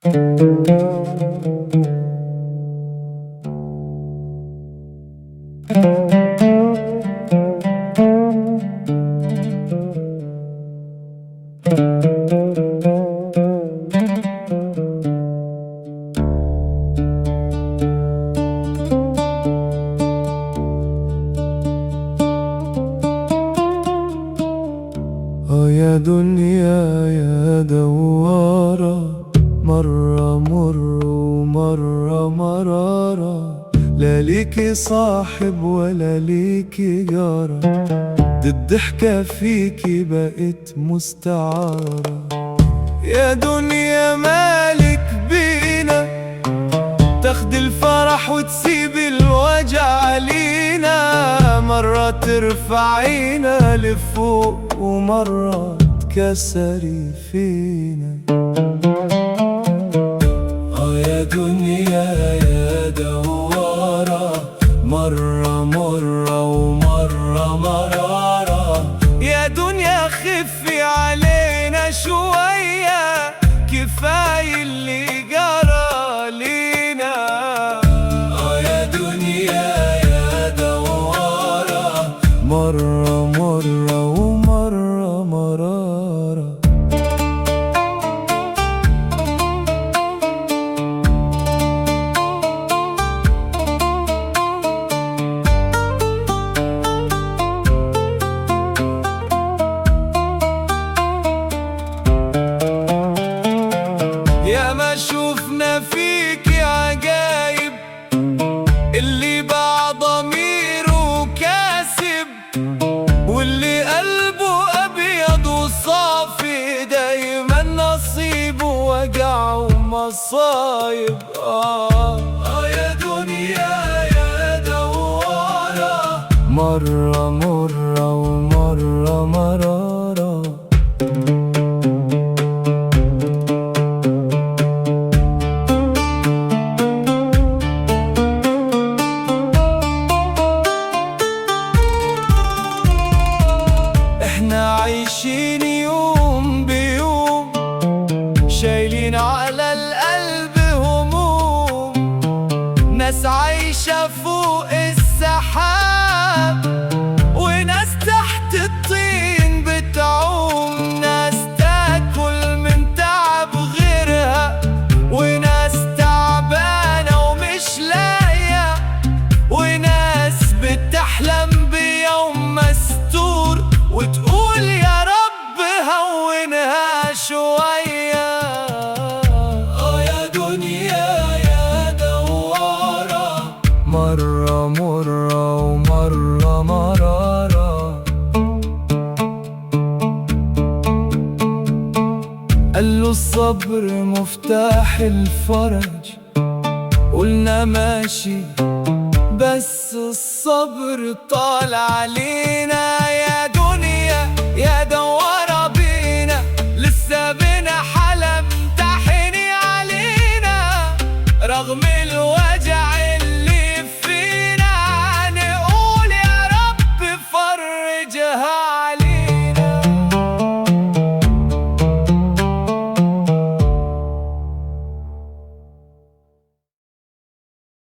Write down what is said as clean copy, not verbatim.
يا دنيا يا دوارة، مرة مر ومرة مرارة، لا ليكي صاحب ولا ليكي جارة، دي الضحكة فيكي بقت مستعارة. يا دنيا مالك بينا، تاخدي الفرح وتسيب الوجع علينا، مرة ترفعينا لفوق ومرة تكسري فينا. يا دنيا يا دوارة، مرة مرة ومرة مرارة، يا دنيا خفي علينا شوية، كفاية اللي جرى لينا. يا دنيا يا دوارة، مرة مرة ومرة مرارة. يا ما شوفنا فيكي عجايب، اللي باع ضميره كاسب، واللي قلبه أبيض وصافي، دايما نصيبه وجع ومصايب. يا دنيا يا دوارة، مرة مرة ومرة مرارة. احنا عايشين يوم بيوم، شايلين على القلب هموم، ناس عايشة فوق السحاب، وناس تحت الطين بتعوم، ناس تاكل من تعب غيرها، وناس تعبانة ومش لاقية، وناس بتحلم بيوم مستور وتقول يا رب هونها شوية. يا دنيا يا دوارة، مرة مرة ومرة مرارة. قالوا الصبر مفتاح الفرج، قلنا ماشي، بس الصبر طال علينا.